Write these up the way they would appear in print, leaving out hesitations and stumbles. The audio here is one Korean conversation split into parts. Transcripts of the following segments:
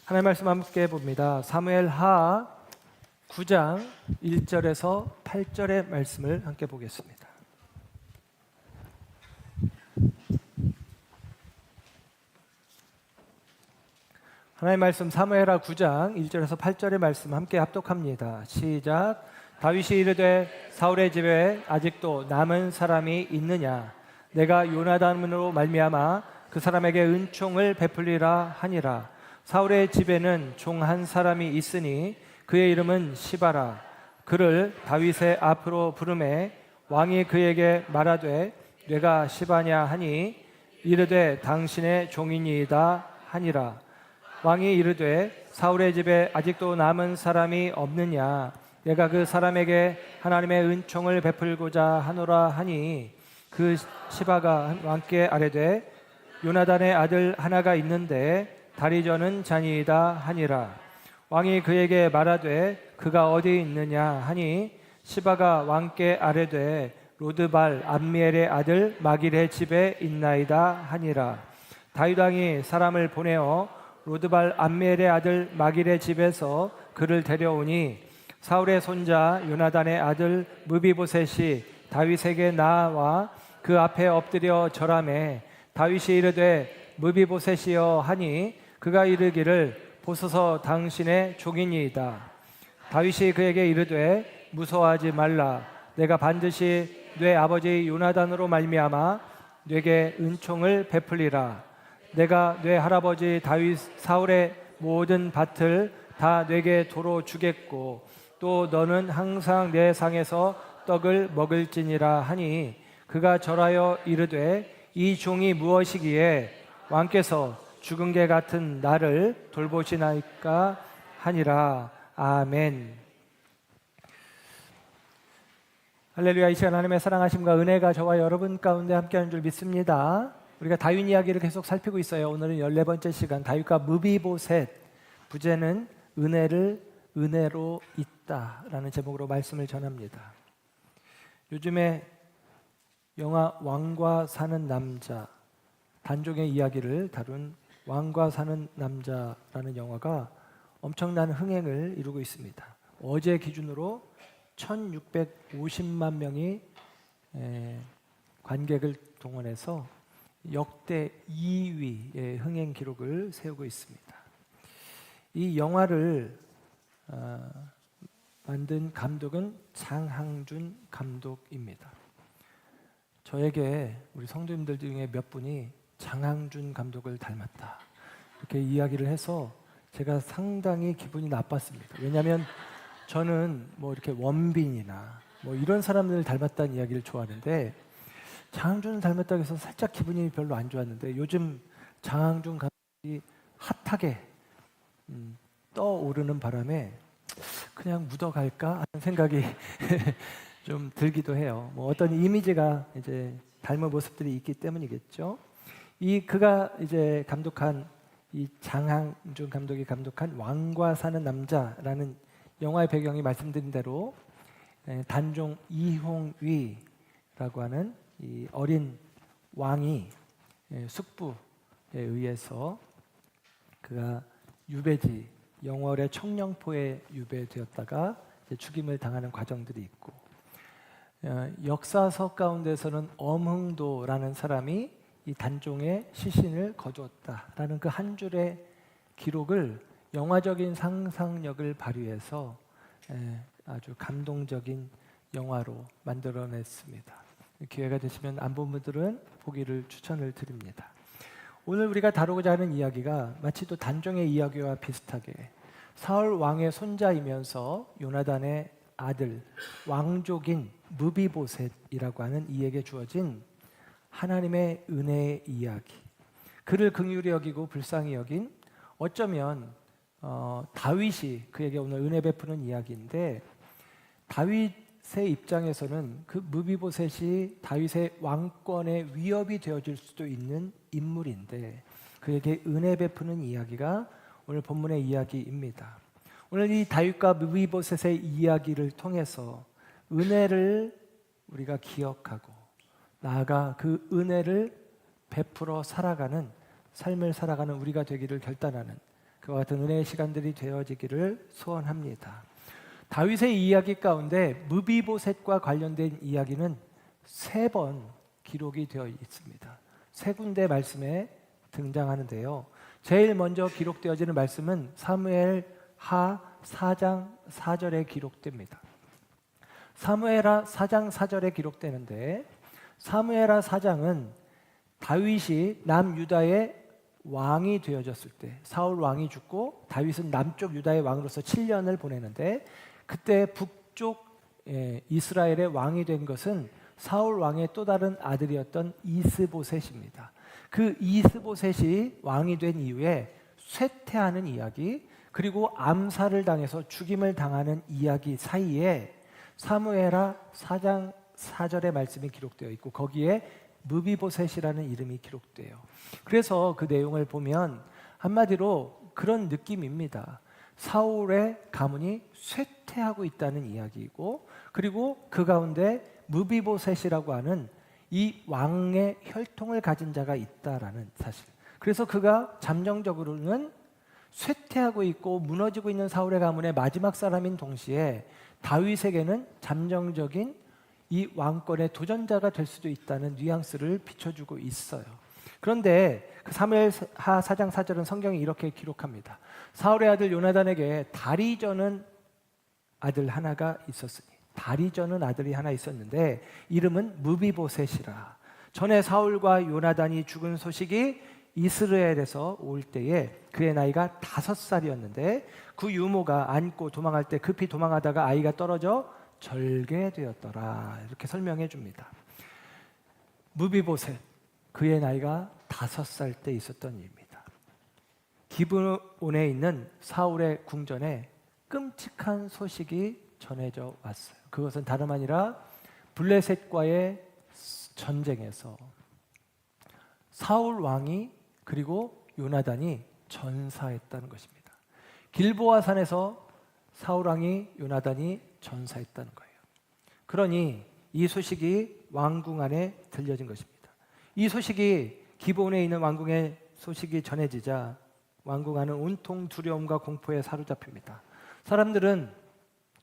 하나님의 말씀 함께 봅니다. 사무엘하 9장 1절에서 8절의 말씀을 함께 보겠습니다. 하나님의 말씀 사무엘하 9장 1절에서 8절의 말씀 함께 합독합니다. 시작. 다윗이 이르되 사울의 집에 아직도 남은 사람이 있느냐? 내가 요나단으로 말미암아 그 사람에게 은총을 베풀리라 하니라. 사울의 집에는 종 한 사람이 있으니 그의 이름은 시바라. 그를 다윗의 앞으로 부르매 왕이 그에게 말하되 내가 시바냐 하니 이르되 당신의 종이니이다 하니라. 왕이 이르되 사울의 집에 아직도 남은 사람이 없느냐? 내가 그 사람에게 하나님의 은총을 베풀고자 하노라 하니 그 시바가 왕께 아뢰되 요나단의 아들 하나가 있는데 다리 저는 자니이다 하니라. 왕이 그에게 말하되 그가 어디 있느냐 하니 시바가 왕께 아뢰되 로드발 암미엘의 아들 마길의 집에 있나이다 하니라. 다윗 왕이 사람을 보내어 로드발 암미엘의 아들 마길의 집에서 그를 데려오니 사울의 손자 요나단의 아들 무비보셋이 다윗에게 나와 그 앞에 엎드려 절하매 다윗이 이르되 무비보셋이여 하니 그가 이르기를 보소서 당신의 종이니이다. 다윗이 그에게 이르되 무서워하지 말라. 내가 반드시 네 아버지 요나단으로 말미암아 네게 은총을 베풀리라. 내가 네 할아버지 다윗 사울의 모든 밭을 다 네게 도로 주겠고 또 너는 항상 내 상에서 떡을 먹을지니라 하니 그가 절하여 이르되 이 종이 무엇이기에 왕께서 죽은 개 같은 나를 돌보시나이까 하니라. 아멘. 할렐루야. 이 시간 하나님의 사랑하심과 은혜가 저와 여러분 가운데 함께하는 줄 믿습니다. 우리가 다윗 이야기를 계속 살피고 있어요. 오늘은 14번째 시간 다윗과 무비보셋, 부제는 은혜를 은혜로 잇다라는 제목으로 말씀을 전합니다. 요즘에 영화 왕과 사는 남자, 단종의 이야기를 다룬 왕과 사는 남자라는 영화가 엄청난 흥행을 이루고 있습니다. 어제 기준으로 1650만 명이 관객을 동원해서 역대 2위의 흥행 기록을 세우고 있습니다. 이 영화를 만든 감독은 장항준 감독입니다. 저에게 우리 성도님들 중에 몇 분이 장항준 감독을 닮았다 이렇게 이야기를 해서 제가 상당히 기분이 나빴습니다. 왜냐하면 저는 뭐 이렇게 원빈이나 뭐 이런 사람들을 닮았다는 이야기를 좋아하는데 장항준을 닮았다고 해서 살짝 기분이 별로 안 좋았는데 요즘 장항준 감독이 핫하게 떠오르는 바람에 그냥 묻어갈까 하는 생각이 좀 들기도 해요. 뭐 어떤 이미지가 이제 닮은 모습들이 있기 때문이겠죠. 그가 이제 감독한 이 장항준 감독이 감독한 왕과 사는 남자라는 영화의 배경이 말씀드린 대로 단종 이홍위라고 하는 이 어린 왕이 숙부에 의해서 그가 유배지 영월의 청령포에 유배되었다가 죽임을 당하는 과정들이 있고 역사서 가운데서는 엄흥도라는 사람이 이 단종의 시신을 거두었다라는 그 한 줄의 기록을 영화적인 상상력을 발휘해서 아주 감동적인 영화로 만들어냈습니다. 기회가 되시면 안 본 분들은 보기를 추천을 드립니다. 오늘 우리가 다루고자 하는 이야기가 마치 또 단종의 이야기와 비슷하게 사울 왕의 손자이면서 요나단의 아들 왕족인 무비보셋이라고 하는 이에게 주어진 하나님의 은혜의 이야기, 그를 긍휼히 여기고 불쌍히 여긴 어쩌면 다윗이 그에게 오늘 은혜 베푸는 이야기인데 다윗의 입장에서는 그 무비보셋이 다윗의 왕권의 위협이 되어질 수도 있는 인물인데 그에게 은혜 베푸는 이야기가 오늘 본문의 이야기입니다. 오늘 이 다윗과 무비보셋의 이야기를 통해서 은혜를 우리가 기억하고 나아가 그 은혜를 베풀어 살아가는 삶을 살아가는 우리가 되기를 결단하는 그와 같은 은혜의 시간들이 되어지기를 소원합니다. 다윗의 이야기 가운데 무비보셋과 관련된 이야기는 3번 기록이 되어 있습니다. 3군데 말씀에 등장하는데요. 제일 먼저 기록되어지는 말씀은 사무엘 하 4장 4절에 기록됩니다. 사무엘하 4장 4절에 기록되는데 사무엘하 4장은 다윗이 남유다의 왕이 되어졌을 때 사울 왕이 죽고 다윗은 남쪽 유다의 왕으로서 7년을 보내는데 그때 북쪽 이스라엘의 왕이 된 것은 사울 왕의 또 다른 아들이었던 이스보셋입니다. 그 이스보셋이 왕이 된 이후에 쇠퇴하는 이야기 그리고 암살을 당해서 죽임을 당하는 이야기 사이에 사무엘하 4장 4절의 말씀이 기록되어 있고 거기에 무비보셋이라는 이름이 기록돼요. 그래서 그 내용을 보면 한마디로 그런 느낌입니다. 사울의 가문이 쇠퇴하고 있다는 이야기이고 그리고 그 가운데 무비보셋이라고 하는 이 왕의 혈통을 가진 자가 있다라는 사실. 그래서 그가 잠정적으로는 쇠퇴하고 있고 무너지고 있는 사울의 가문의 마지막 사람인 동시에 다윗에게는 잠정적인 이 왕권의 도전자가 될 수도 있다는 뉘앙스를 비춰주고 있어요. 그런데 그 사무엘하 4장 4절은 성경이 이렇게 기록합니다. 사울의 아들 요나단에게 다리 저는 아들 하나가 있었으니 다리 저는 아들이 하나 있었는데 이름은 무비보셋이라. 전에 사울과 요나단이 죽은 소식이 이스라엘에서 올 때에 그의 나이가 5살이었는데 그 유모가 안고 도망할 때 급히 도망하다가 아이가 떨어져 절개되었더라. 이렇게 설명해 줍니다. 무비보셋 그의 나이가 5살 때 있었던 일입니다. 기브온에 있는 사울의 궁전에 끔찍한 소식이 전해져 왔어요. 그것은 다름 아니라 블레셋과의 전쟁에서 사울 왕이 그리고 요나단이 전사했다는 것입니다. 길보아 산에서 사울 왕이 요나단이 전사했다는 거예요. 그러니 이 소식이 왕궁 안에 들려진 것입니다. 이 소식이 기브온에 있는 왕궁의 소식이 전해지자 왕궁 안은 온통 두려움과 공포에 사로잡힙니다. 사람들은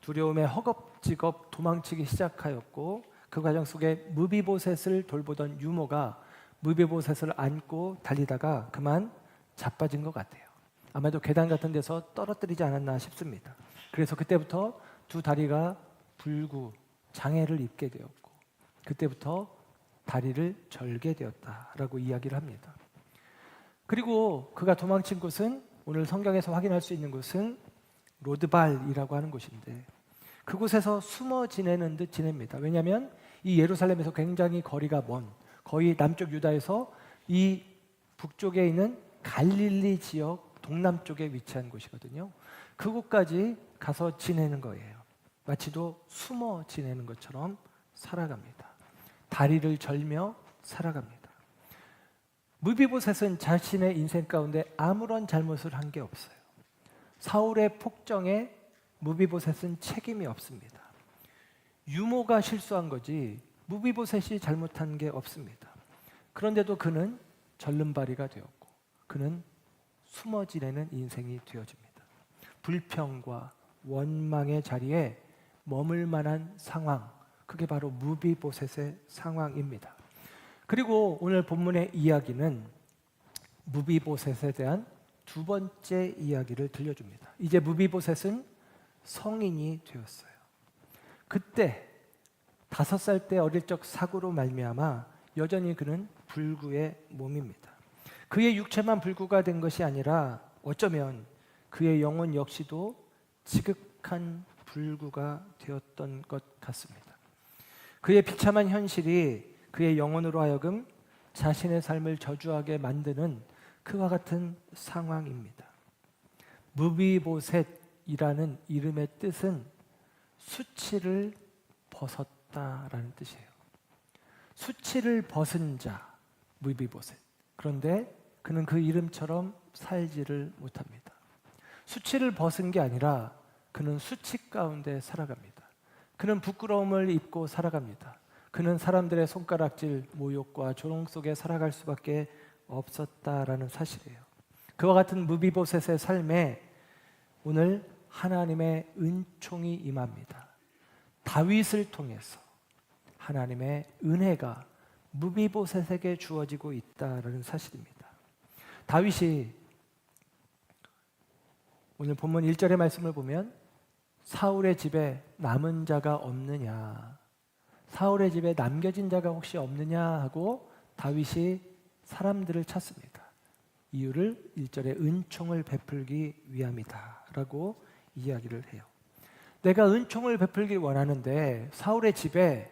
두려움에 허겁지겁 도망치기 시작하였고 그 과정 속에 무비보셋을 돌보던 유모가 무비보셋을 안고 달리다가 그만 자빠진 것 같아요. 아마도 계단 같은 데서 떨어뜨리지 않았나 싶습니다. 그래서 그때부터 두 다리가 불구 장애를 입게 되었고 그때부터 다리를 절게 되었다라고 이야기를 합니다. 그리고 그가 도망친 곳은 오늘 성경에서 확인할 수 있는 곳은 로드발이라고 하는 곳인데 그곳에서 숨어 지내는 듯 지냅니다. 왜냐하면 이 예루살렘에서 굉장히 거리가 먼 거의 남쪽 유다에서 이 북쪽에 있는 갈릴리 지역 동남쪽에 위치한 곳이거든요. 그곳까지 가서 지내는 거예요. 마치도 숨어 지내는 것처럼 살아갑니다. 다리를 절며 살아갑니다. 무비보셋은 자신의 인생 가운데 아무런 잘못을 한 게 없어요. 사울의 폭정에 무비보셋은 책임이 없습니다. 유모가 실수한 거지 무비보셋이 잘못한 게 없습니다. 그런데도 그는 절름발이가 되었고 그는 숨어 지내는 인생이 되어집니다. 불평과 원망의 자리에 머물 만한 상황, 그게 바로 무비보셋의 상황입니다. 그리고 오늘 본문의 이야기는 무비보셋에 대한 두 번째 이야기를 들려줍니다. 이제 무비보셋은 성인이 되었어요. 그때 5살 때 어릴 적 사고로 말미암아 여전히 그는 불구의 몸입니다. 그의 육체만 불구가 된 것이 아니라 어쩌면 그의 영혼 역시도 지극한 불구가 되었던 것 같습니다. 그의 비참한 현실이 그의 영혼으로 하여금 자신의 삶을 저주하게 만드는 그와 같은 상황입니다. 무비보셋이라는 이름의 뜻은 수치를 벗었다라는 뜻이에요. 수치를 벗은 자, 무비보셋. 그런데 그는 그 이름처럼 살지를 못합니다. 수치를 벗은 게 아니라 그는 수치 가운데 살아갑니다. 그는 부끄러움을 입고 살아갑니다. 그는 사람들의 손가락질, 모욕과 조롱 속에 살아갈 수밖에 없었다라는 사실이에요. 그와 같은 무비보셋의 삶에 오늘 하나님의 은총이 임합니다. 다윗을 통해서 하나님의 은혜가 무비보셋에게 주어지고 있다라는 사실입니다. 다윗이 오늘 본문 1절의 말씀을 보면 사울의 집에 남은 자가 없느냐, 사울의 집에 남겨진 자가 혹시 없느냐 하고 다윗이 사람들을 찾습니다. 이유를 1절에 은총을 베풀기 위함이다 라고 이야기를 해요. 내가 은총을 베풀기 원하는데 사울의 집에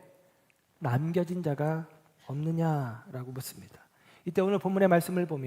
남겨진 자가 없느냐라고 묻습니다. 이때 오늘 본문의 말씀을 보면